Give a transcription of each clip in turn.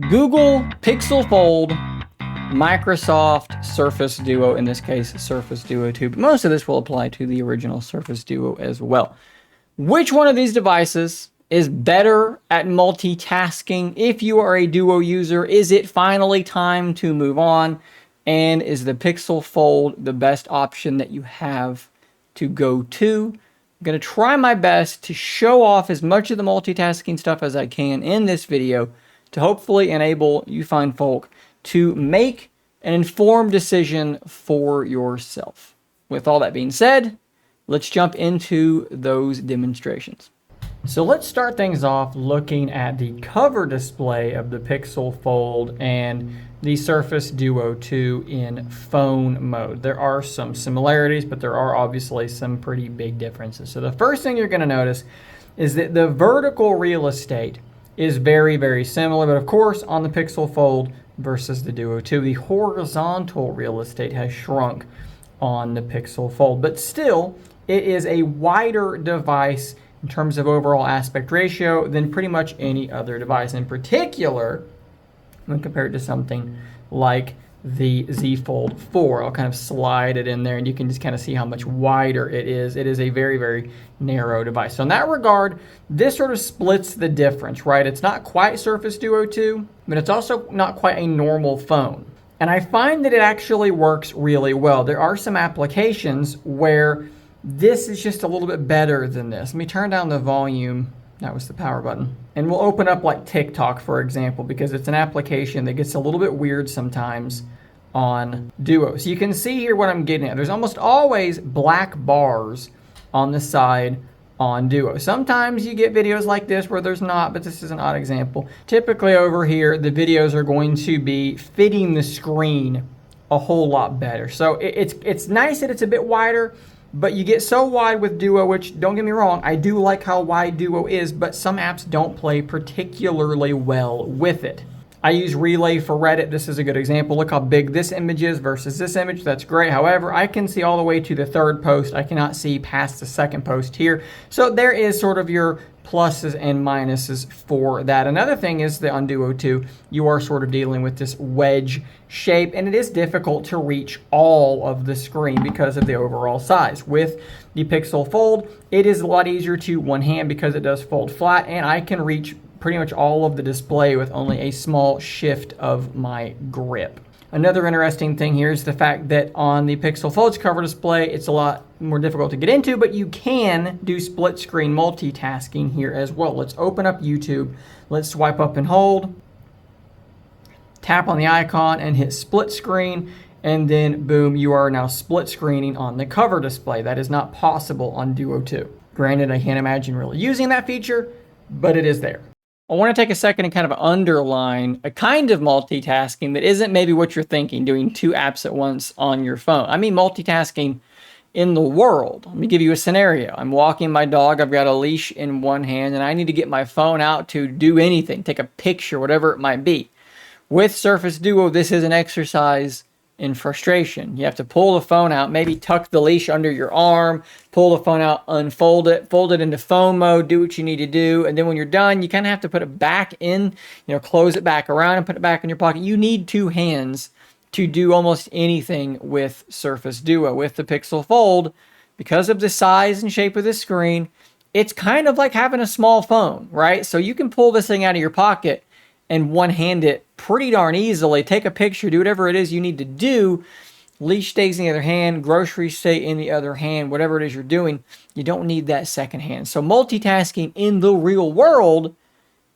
Google Pixel Fold, Microsoft Surface Duo, in this case, Surface Duo 2, but most of this will apply to the original Surface Duo as well. Which one of these devices is better at multitasking if you are a Duo user? Is it finally time to move on? And is the Pixel Fold the best option that you have to go to? I'm going to try my best to show off as much of the multitasking stuff as I can in this video to hopefully enable you fine folk to make an informed decision for yourself. With all that being said, let's jump into those demonstrations. So let's start things off looking at the cover display of the Pixel Fold and the Surface Duo 2 in phone mode. There are some similarities, but there are obviously some pretty big differences. So the first thing you're going to notice is that the vertical real estate is very, very similar, but of course on the Pixel Fold versus the Duo 2, the horizontal real estate has shrunk on the Pixel Fold, but still it is a wider device in terms of overall aspect ratio than pretty much any other device. In particular, when compared to something like the Z Fold 4. I'll kind of slide it in there and you can just kind of see how much wider it is. It is a very, very narrow device. So in that regard, this sort of splits the difference, right? It's not quite Surface Duo 2, but it's also not quite a normal phone. And I find that it actually works really well. There are some applications where this is just a little bit better than this. Let me turn down the volume. That was the power button. And we'll open up like TikTok, for example, because it's an application that gets a little bit weird sometimes on Duo. So you can see here what I'm getting at. There's almost always black bars on the side on Duo. Sometimes you get videos like this where there's not, but this is an odd example. Typically over here, the videos are going to be fitting the screen a whole lot better. So it's nice that it's a bit wider, but you get so wide with Duo, which don't get me wrong, I do like how wide Duo is, but some apps don't play particularly well with it. I use Relay for Reddit. This is a good example. Look how big this image is versus this image. That's great. However, I can see all the way to the third post. I cannot see past the second post here. So there is sort of your pluses and minuses for that. Another thing is that on Duo 2, you are sort of dealing with this wedge shape, and it is difficult to reach all of the screen because of the overall size. With the Pixel Fold, it is a lot easier to one hand because it does fold flat, and I can reach pretty much all of the display with only a small shift of my grip. Another interesting thing here is the fact that on the Pixel Fold's cover display, it's a lot more difficult to get into, but you can do split screen multitasking here as well. Let's open up YouTube. Let's swipe up and hold, tap on the icon and hit split screen, and then boom, you are now split screening on the cover display. That is not possible on Duo 2. Granted, I can't imagine really using that feature, but it is there. I want to take a second and kind of underline a kind of multitasking that isn't maybe what you're thinking, doing two apps at once on your phone. I mean multitasking in the world. Let me give you a scenario. I'm walking my dog. I've got a leash in one hand, and I need to get my phone out to do anything, take a picture, whatever it might be. With Surface Duo, this is an exercise in frustration. You have to pull the phone out, maybe tuck the leash under your arm, pull the phone out, unfold it, fold it into phone mode, do what you need to do, and then when you're done, you kind of have to put it back in, close it back around and put it back in your pocket. You need two hands to do almost anything with Surface Duo. With the Pixel Fold, because of the size and shape of the screen, it's kind of like having a small phone, right? So you can pull this thing out of your pocket and one-hand it pretty darn easily, take a picture, do whatever it is you need to do. Leash stays in the other hand, groceries stay in the other hand, whatever it is you're doing, you don't need that second hand. So multitasking in the real world,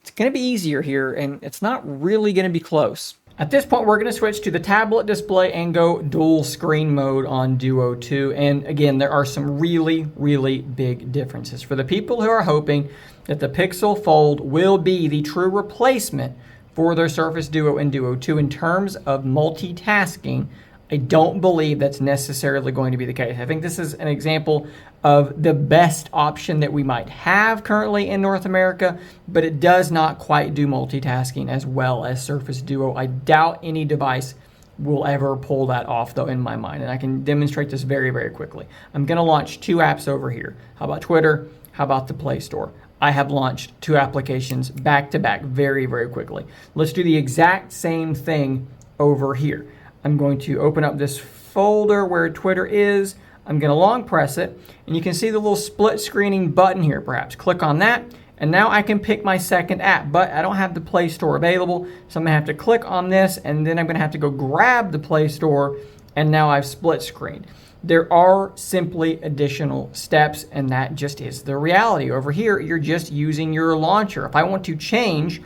it's going to be easier here, and it's not really going to be close. At this point, we're going to switch to the tablet display and go dual screen mode on Duo 2. And again, there are some really, really big differences. For the people who are hoping that the Pixel Fold will be the true replacement for their Surface Duo and Duo 2 in terms of multitasking, I don't believe that's necessarily going to be the case. I think this is an example of the best option that we might have currently in North America, but it does not quite do multitasking as well as Surface Duo. I doubt any device will ever pull that off, though, in my mind, and I can demonstrate this very, very quickly. I'm going to launch two apps over here. How about Twitter? How about the Play Store? I have launched 2 applications back to back very, very quickly. Let's do the exact same thing over here. I'm going to open up this folder where Twitter is. I'm going to long press it, and you can see the little split screening button here perhaps. Click on that, and now I can pick my second app, but I don't have the Play Store available, so I'm going to have to click on this, and then I'm going to have to go grab the Play Store, and now I've split screened. There are simply additional steps, and that just is the reality. Over here, you're just using your launcher. If I want to change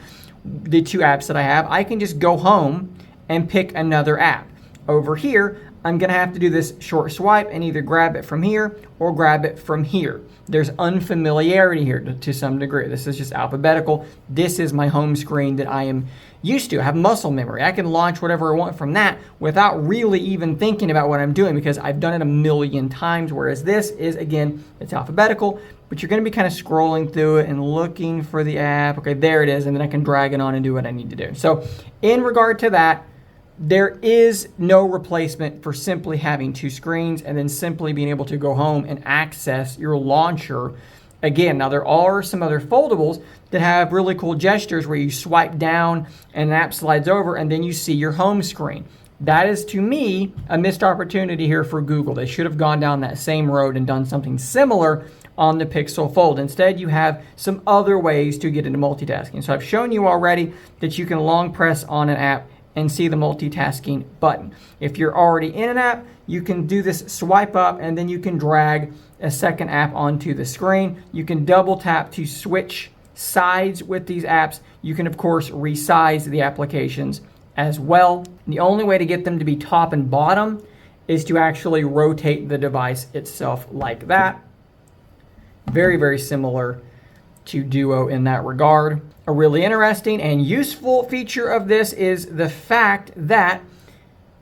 the 2 apps that I have, I can just go home and pick another app. Over here, I'm going to have to do this short swipe and either grab it from here or grab it from here. There's unfamiliarity here to some degree. This is just alphabetical. This is my home screen that I am used to. I have muscle memory. I can launch whatever I want from that without really even thinking about what I'm doing because I've done it a million times, whereas this is, again, it's alphabetical, but you're going to be kind of scrolling through it and looking for the app. Okay, there it is, and then I can drag it on and do what I need to do. So in regard to that, there is no replacement for simply having 2 screens and then simply being able to go home and access your launcher again. Now, there are some other foldables that have really cool gestures where you swipe down and an app slides over and then you see your home screen. That is, to me, a missed opportunity here for Google. They should have gone down that same road and done something similar on the Pixel Fold. Instead, you have some other ways to get into multitasking. So I've shown you already that you can long press on an app and see the multitasking button. If you're already in an app, you can do this swipe up and then you can drag a second app onto the screen. You can double tap to switch sides with these apps. You can, of course, resize the applications as well. The only way to get them to be top and bottom is to actually rotate the device itself like that. Very, very similar to Duo in that regard. A really interesting and useful feature of this is the fact that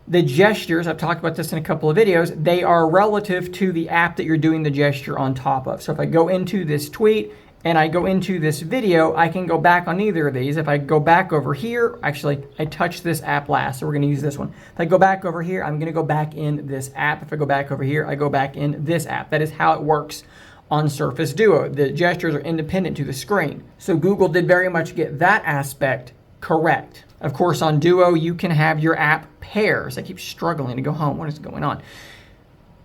the gestures, I've talked about this in a couple of videos, they are relative to the app that you're doing the gesture on top of. So if I go into this tweet and I go into this video, I can go back on either of these. If I go back over here, actually, I touched this app last, so we're going to use this one. If I go back over here, I'm going to go back in this app. If I go back over here, I go back in this app. That is how it works on Surface Duo. The gestures are independent to the screen. So Google did very much get that aspect correct. Of course, on Duo, you can have your app pairs. I keep struggling to go home. What is going on?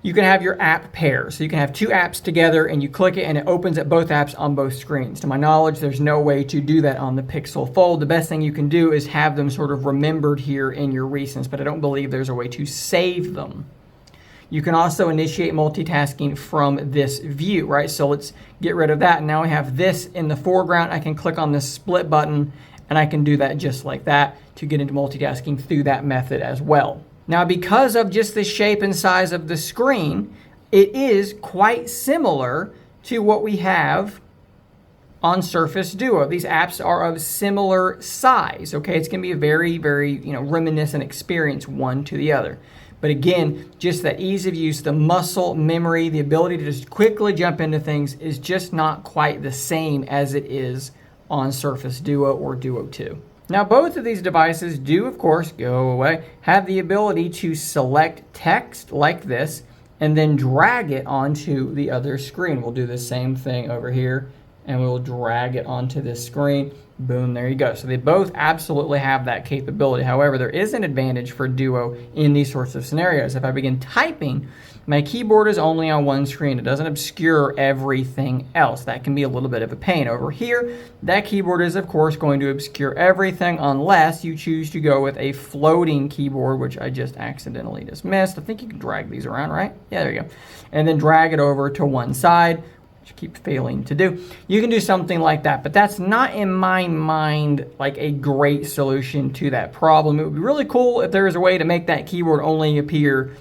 You can have your app pairs. So you can have 2 apps together and you click it and it opens up both apps on both screens. To my knowledge, there's no way to do that on the Pixel Fold. The best thing you can do is have them sort of remembered here in your recents, but I don't believe there's a way to save them. You can also initiate multitasking from this view, right? So let's get rid of that. Now I have this in the foreground. I can click on this split button and I can do that just like that to get into multitasking through that method as well. Now, because of just the shape and size of the screen, it is quite similar to what we have on Surface Duo. These apps are of similar size, okay? It's gonna be a very, very, reminiscent experience one to the other. But again, just that ease of use, the muscle memory, the ability to just quickly jump into things is just not quite the same as it is on Surface Duo or Duo 2. Now, both of these devices do, of course, go away, have the ability to select text like this and then drag it onto the other screen. We'll do the same thing over here and we'll drag it onto this screen. Boom, there you go. So they both absolutely have that capability. However, there is an advantage for Duo in these sorts of scenarios. If I begin typing, my keyboard is only on one screen. It doesn't obscure everything else. That can be a little bit of a pain. Over here, that keyboard is, of course, going to obscure everything unless you choose to go with a floating keyboard, which I just accidentally dismissed. I think you can drag these around, right? Yeah, there you go. And then drag it over to one side, which I keep failing to do. You can do something like that, but that's not, in my mind, like a great solution to that problem. It would be really cool if there was a way to make that keyboard only appear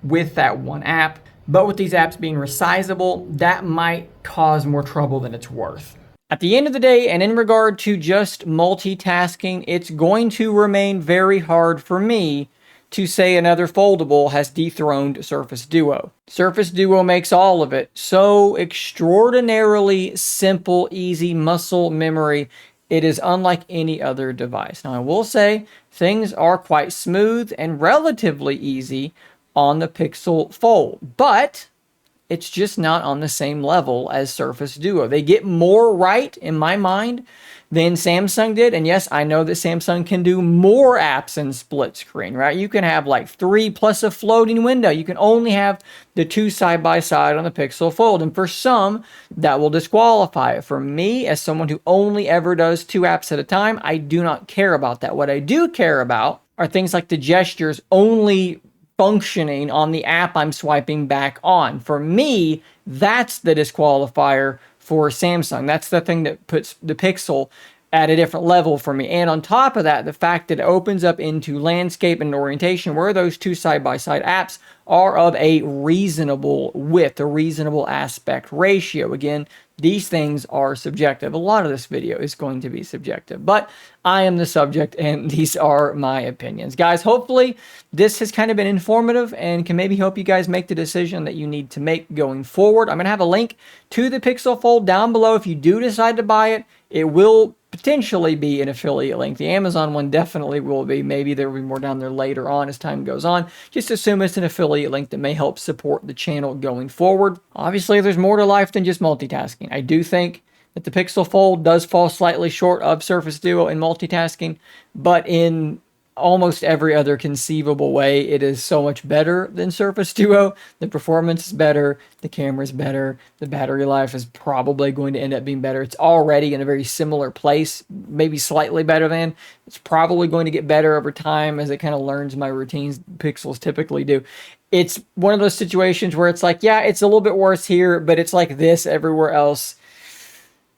with that one app, but with these apps being resizable, that might cause more trouble than it's worth. At the end of the day, and in regard to just multitasking, it's going to remain very hard for me to say another foldable has dethroned Surface Duo. Surface Duo makes all of it so extraordinarily simple, easy muscle memory. It is unlike any other device. Now, I will say things are quite smooth and relatively easy on the Pixel Fold, but it's just not on the same level as Surface Duo. They get more right, in my mind, than Samsung did. And yes, I know that Samsung can do more apps in split screen, right? You can have like 3 plus a floating window. You can only have the 2 side by side on the Pixel Fold. And for some, that will disqualify it. For me, as someone who only ever does 2 apps at a time, I do not care about that. What I do care about are things like the gestures only functioning on the app I'm swiping back on. For me, that's the disqualifier for Samsung. That's the thing that puts the Pixel at a different level for me. And on top of that, the fact that it opens up into landscape and orientation, where those 2 side-by-side apps are of a reasonable width, a reasonable aspect ratio. Again, these things are subjective. A lot of this video is going to be subjective, but I am the subject and these are my opinions. Guys, hopefully this has kind of been informative and can maybe help you guys make the decision that you need to make going forward. I'm going to have a link to the Pixel Fold down below. If you do decide to buy it, it will potentially be an affiliate link. The Amazon one definitely will be. Maybe there will be more down there later on as time goes on. Just assume it's an affiliate link that may help support the channel going forward. Obviously, there's more to life than just multitasking. I do think that the Pixel Fold does fall slightly short of Surface Duo in multitasking, but in almost every other conceivable way, it is so much better than Surface Duo. The performance is better, the camera is better, the battery life is probably going to end up being better. It's already in a very similar place, maybe slightly better than. It's probably going to get better over time as it kind of learns my routines. Pixels typically do. It's one of those situations where it's like, yeah, it's a little bit worse here, but it's like this everywhere else.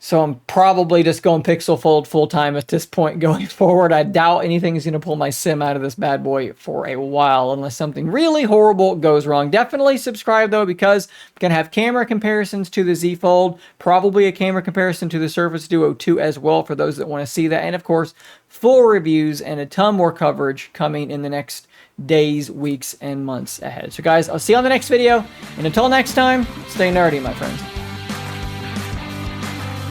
So I'm probably just going Pixel Fold full-time at this point going forward. I doubt anything is going to pull my sim out of this bad boy for a while unless something really horrible goes wrong. Definitely subscribe, though, because I'm going to have camera comparisons to the Z Fold, probably a camera comparison to the Surface Duo 2 as well for those that want to see that. And, of course, full reviews and a ton more coverage coming in the next days, weeks, and months ahead. So, guys, I'll see you on the next video. And until next time, stay nerdy, my friends.